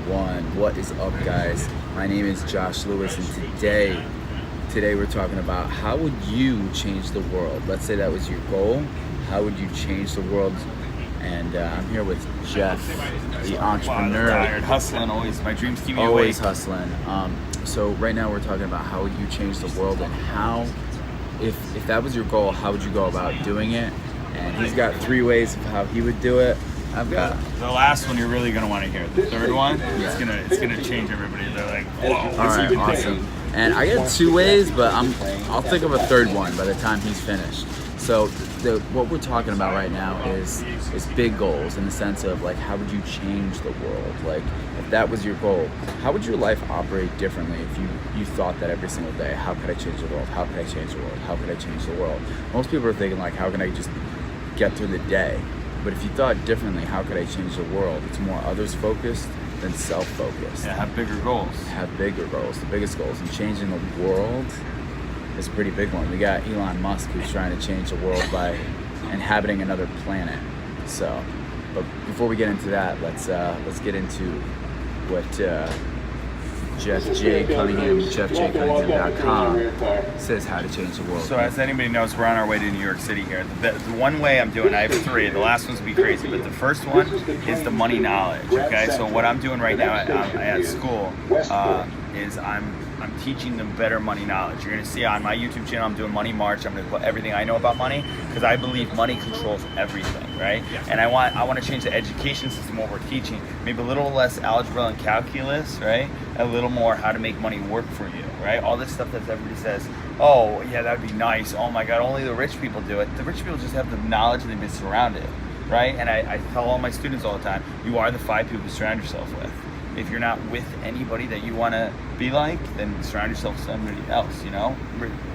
one. What is up, guys? My name is Josh Lewis, and today we're talking about how would you change the world. Let's say that was your goal. How would you change the world? And I'm here with Jeff, the entrepreneur. Tired, hustling always. My dreams keep me always awake. Hustling. So right now we're talking about how would you change the world, and how, if that was your goal, how would you go about doing it? And he's got 3 ways of how he would do it. I've got the last one you're really gonna want to hear. The third one, it's gonna change everybody. They're like, whoa. all right, awesome. And I got 2 ways, but I'll think of a third one by the time he's finished. So what we're talking about right now is big goals, in the sense of like, how would you change the world? Like, if that was your goal, how would your life operate differently if you thought that every single day? How could I change the world? How could I change the world? How could I change the world? Most people are thinking like, how can I just get through the day? But if you thought differently, how could I change the world? It's more others focused than self focused. Yeah, have bigger goals. Have bigger goals, the biggest goals. And changing the world is a pretty big one. We got Elon Musk, who's trying to change the world by inhabiting another planet. So, but before we get into that, let's get into what Jeff J. Cunningham, JeffJCunningham.com says how to change the world. So as anybody knows, we're on our way to New York City here. The one way I'm doing, I have 3. The last one's gonna be crazy, but the first one is the money knowledge. Okay, so what I'm doing right now at school is I'm teaching them better money knowledge. You're gonna see on my YouTube channel, I'm doing Money March. I'm gonna put everything I know about money, because I believe money controls everything, right? And I want to change the education system, what we're teaching, maybe a little less algebra and calculus, right? A little more how to make money work for you, right? All this stuff that everybody says, oh yeah, that'd be nice. Oh my God, only the rich people do it. The rich people just have the knowledge and they've been surrounded, right? And I tell all my students all the time, you are the 5 people you surround yourself with. If you're not with anybody that you want to be like, then surround yourself with somebody else, you know?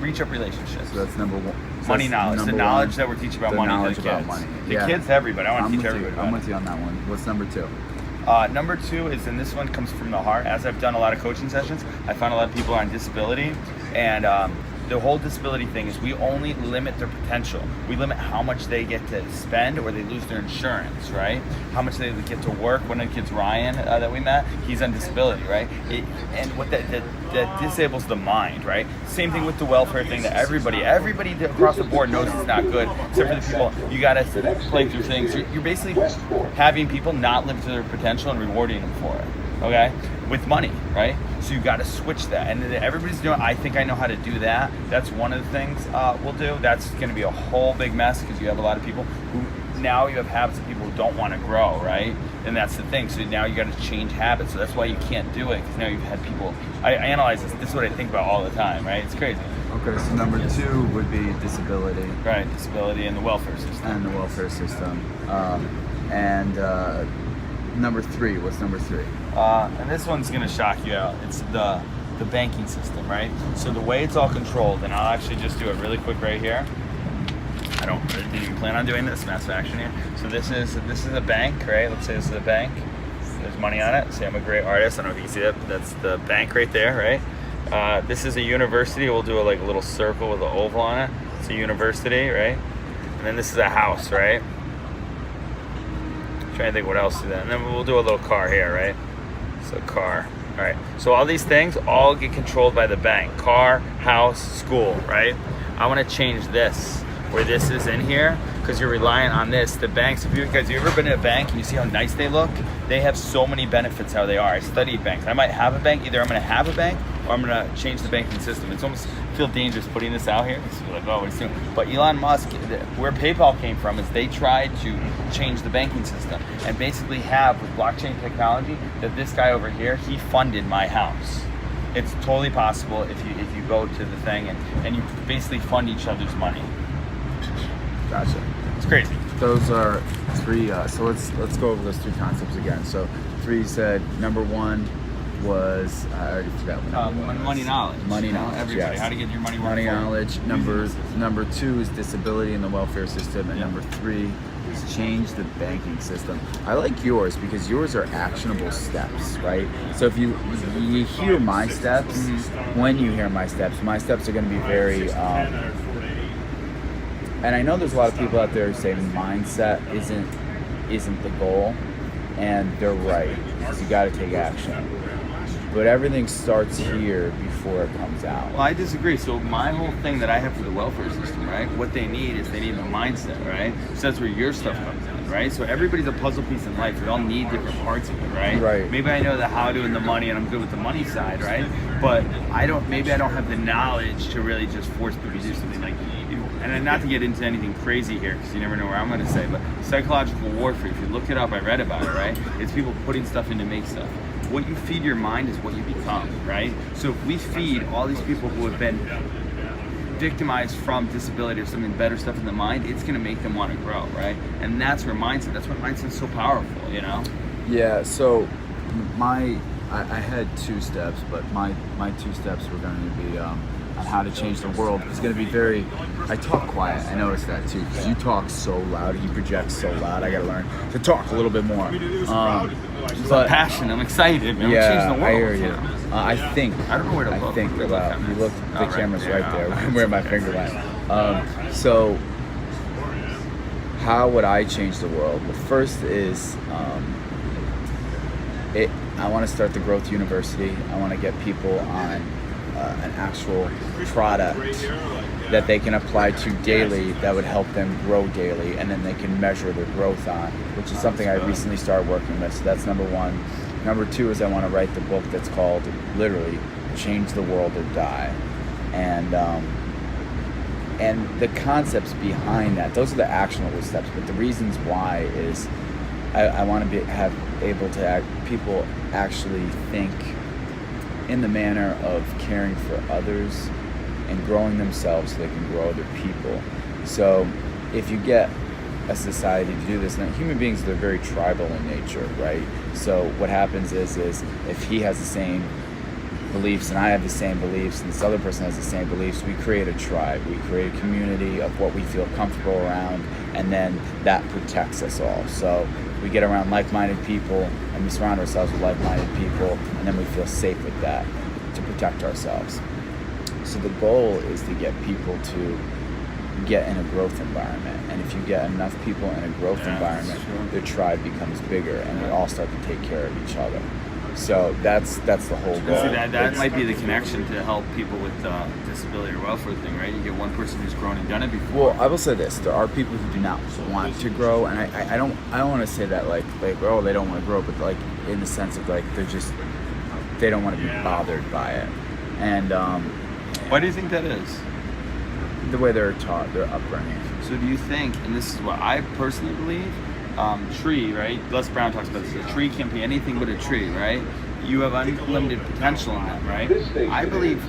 Reach up relationships. So that's number 1. So money knowledge. The knowledge that we're teaching about money to the kids. The kids to everybody. I want to teach everybody about I'm with you on that one. What's number 2? Number 2 is, and this one comes from the heart. As I've done a lot of coaching sessions, I find a lot of people are on disability, and the whole disability thing is we only limit their potential. We limit how much they get to spend, or they lose their insurance, right? How much they get to work. One of the kids, Ryan, that we met, he's on disability, right? And what that disables the mind, right? Same thing with the welfare thing, that everybody across the board knows it's not good, except for the people you gotta play through things. You're basically having people not live to their potential and rewarding them for it, okay? With money, right? So you got to switch that, and everybody's doing. I think I know how to do that. That's one of the things we'll do. That's going to be a whole big mess, because you have a lot of people who now you have habits of people who don't want to grow, right? And that's the thing. So now you got to change habits. So that's why you can't do it, because now you've had people. I analyze this. This is what I think about all the time, right? It's crazy. Okay, so number 2 would be disability. Right, disability and the welfare system. Number 3, what's number 3? And this one's gonna shock you out. It's the banking system, right? So the way it's all controlled, and I'll actually just do it really quick right here. I didn't even plan on doing this, massive action here. So this is a bank, right? Let's say this is a bank. There's money on it. Say I'm a great artist. I don't know if you can see that, but that's the bank right there, right? This is a university. We'll do a little circle with an oval on it. It's a university, right? And then this is a house, right? Trying to think what else is that. And then we'll do a little car here, right? So car. All right. So all these things all get controlled by the bank. Car, house, school, right? I want to change this, where this is in here, because you're relying on this. The banks, because you've ever been in a bank and you see how nice they look? They have so many benefits how they are. I studied banks. I might have a bank. Either I'm going to have a bank or I'm going to change the banking system. It's almost feel dangerous putting this out here. It's like, oh, what is it? But Elon Musk, where PayPal came from, is they tried to change the banking system and basically have, with blockchain technology, that this guy over here, he funded my house. It's totally possible if you go to the thing and you basically fund each other's money. Gotcha. It's crazy. Those are 3. So let's go over those 3 concepts again. So 3 said number 1 was, I already forgot what number 1 was. Money knowledge. Money knowledge. Everybody, yes. how to get your money worth. Money knowledge. Number 2 is disability in the welfare system, and number 3 is change the banking system. I like yours because yours are actionable steps, right? So if you hear my steps, when you hear my steps are going to be very. And I know there's a lot of people out there who say mindset isn't the goal, and they're right. Because you got to take action. But everything starts here before it comes out. Well, I disagree. So my whole thing that I have for the welfare system, right? What they need is they need a mindset, right? So that's where your stuff comes in, right? So everybody's a puzzle piece in life. We all need different parts of it, right? Right. Maybe I know the how to and the money, and I'm good with the money side, right? But maybe I don't have the knowledge to really just force people to do something like. And not to get into anything crazy here, because you never know where I'm going to say, but psychological warfare, if you look it up, I read about it, right? It's people putting stuff in to make stuff. What you feed your mind is what you become, right? So if we feed all these people who have been victimized from disability or something better stuff in the mind, it's going to make them want to grow, right? And that's where mindset's so powerful, you know? Yeah, so I had 2 steps, but my 2 steps were going to be on how to change the world. It's going to be I talk quiet. I noticed that too, because you talk so loud, you project so loud. I got to learn to talk a little bit more. But passion, I'm excited, man. Yeah, We're changing the world. I hear you. I don't know where to look. think about, you look, the right camera's there. right there, where my finger went. So, how would I change the world? Well, first is, I want to start the Growth University. I want to get people on an actual product that they can apply to daily that would help them grow daily, and then they can measure their growth on, which is something I recently started working with. So that's number 1. Number 2 is I want to write the book that's called literally Change the World or Die. And the concepts behind that, those are the actionable steps, but the reasons why is I want to people actually think in the manner of caring for others and growing themselves so they can grow other people. So if you get a society to do this, and human beings, they're very tribal in nature, right? So what happens is if he has the same beliefs and I have the same beliefs and this other person has the same beliefs, we create a tribe, we create a community of what we feel comfortable around, and then that protects us all. So we get around like-minded people and we surround ourselves with like-minded people, and then we feel safe with that to protect ourselves. So the goal is to get people to get in a growth environment, and if you get enough people in a growth environment, the tribe becomes bigger and we all start to take care of each other. So that's the whole goal. See, that might be the connection to help people with disability or welfare thing, right? You get one person who's grown and done it before. Well, I will say this: there are people who do not want to grow, and I don't want to say that like oh, they don't want to grow, but like in the sense of like they don't want to be bothered by it. And why do you think that is? The way they're taught, their upbringing. So do you think, and this is what I personally believe, tree, right? Les Brown talks about this. A tree can't be anything but a tree, right? You have unlimited potential in them, right? I believe,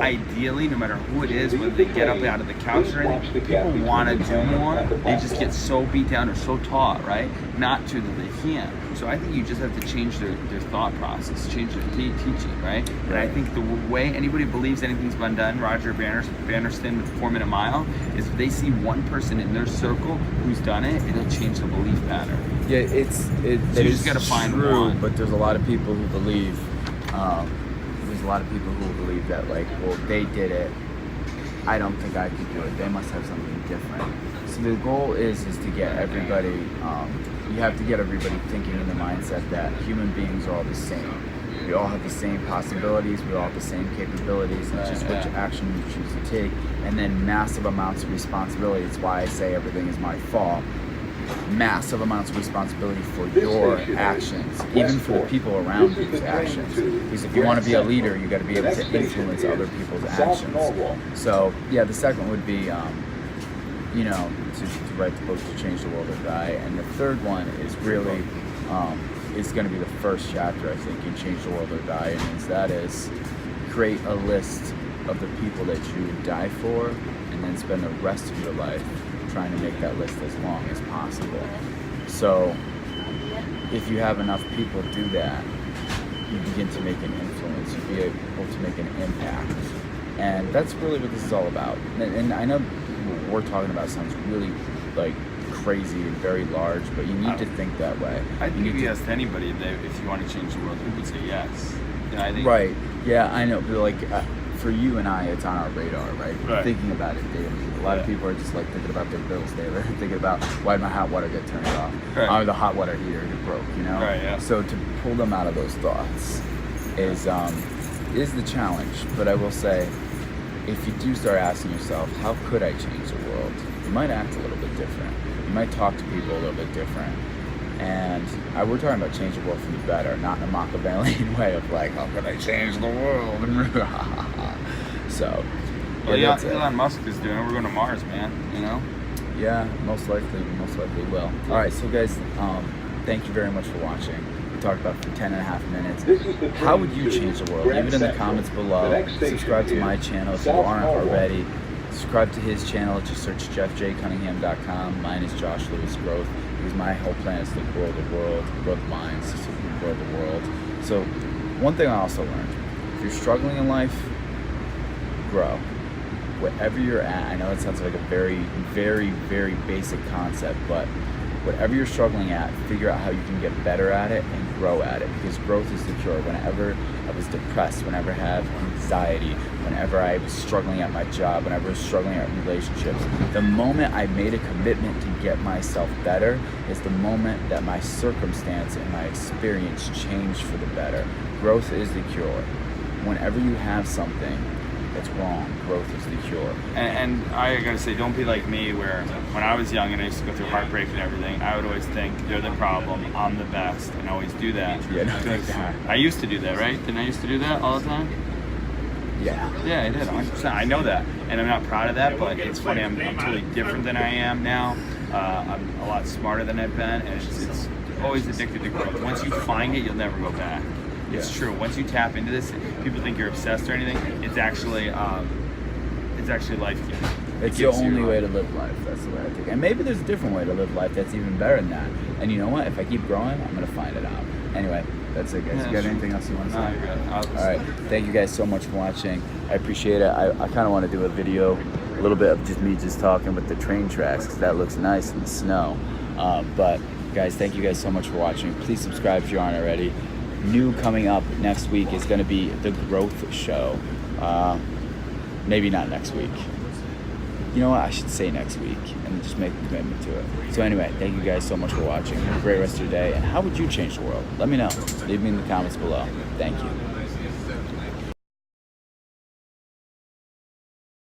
ideally, no matter who it is, whether they get up out of the couch or anything, people want to do more. They just get so beat down or so taught, right? Not to that they can't. So I think you just have to change their thought process, change their teaching, right? And I think the way anybody believes anything's been done, Roger Bannister with 4 Minute Mile, is if they see one person in their circle who's done it, it'll change the belief pattern. Yeah, So you just got to find true, one. but there's a lot of people who believe. There's a lot of people who believe that like, well, they did it. I don't think I could do it. They must have something different. So the goal is to get everybody. You have to get everybody thinking in the mindset that human beings are all the same. We all have the same possibilities. We all have the same capabilities. It's just which action you choose to take, and then massive amounts of responsibility. It's why I say everything is my fault. Massive amounts of responsibility for your actions, even for the people around you's actions. Because if you want to be a leader, you got to be able to influence other people's actions. So yeah, the second would be, to write the book to change the world or die. And the third one is really, is going to be the first chapter, I think, in Change the World or Die. And that is create a list of the people that you would die for, and then spend the rest of your life trying to make that list as long as possible. So if you have enough people do that, you begin to make an influence, you be able to make an impact. And that's really what this is all about. And I know what we're talking about sounds really like crazy and very large, but you need to think that way. I think if you asked anybody if you want to change the world, who would say yes. I think right. Yeah, I know. But like, for you and I, it's on our radar, right? We're Right. thinking about it daily. A lot of Yeah. people are just like thinking about their bills daily. They're thinking about why did my hot water get turned off? Right. Or the hot water heater get broke, you know? Right, yeah. So to pull them out of those thoughts is the challenge. But I will say, if you do start asking yourself, how could I change the world? You might act a little bit different. You might talk to people a little bit different. And we're talking about change the world for the better, not in a Machiavellian way of like, how could I change the world? So, Well, yeah, that's it. Elon Musk is doing it. We're going to Mars, man. You know. Yeah, most likely we will. All right, so guys, thank you very much for watching. We talked about for 10.5 minutes. How would you change the world? Leave it in the comments below. Subscribe to my channel if you aren't already. Subscribe to his channel. Just search jeffjcunningham.com. Mine is Josh Lewis Growth, because my whole plan is to grow the world, grow the minds, to grow the world. So one thing I also learned, if you're struggling in life, grow. Whatever you're at, I know it sounds like a very, very, very basic concept, but whatever you're struggling at, figure out how you can get better at it and grow at it, because growth is the cure. Whenever I was depressed, whenever I had anxiety, whenever I was struggling at my job, whenever I was struggling at relationships, the moment I made a commitment to get myself better is the moment that my circumstance and my experience changed for the better. Growth is the cure. Whenever you have something that's wrong, growth is the cure. And I gotta say, don't be like me, where when I was young and I used to go through heartbreak and everything, I would always think they're the problem, I'm the best, and always do that. Yeah, no, Because yeah. I used to do that, right? Didn't I used to do that all the time? Yeah. Yeah, I did, 100%. I know that, and I'm not proud of that, but it's funny, I'm totally different than I am now. I'm a lot smarter than I've been, and it's always addicted to growth. Once you find it, you'll never go back. It's Yeah. true. Once you tap into this, people think you're obsessed or anything. It's actually life giving. It's the only way to live life. That's the way I think. And maybe there's a different way to live life that's even better than that. And you know what? If I keep growing, I'm going to find it out. Anyway, that's it, guys. Yeah, You got sure. anything else you want to say? No, you're good. All right. Thank you guys so much for watching. I appreciate it. I kind of want to do a video, a little bit of just me just talking with the train tracks, because that looks nice in the snow. But guys, thank you guys so much for watching. Please subscribe if you aren't already. New coming up next week is going to be the Growth Show. Maybe not next week. You know what? I should say next week and just make a commitment to it. So anyway, thank you guys so much for watching. Have a great rest of your day. And how would you change the world? Let me know. Leave me in the comments below. Thank you.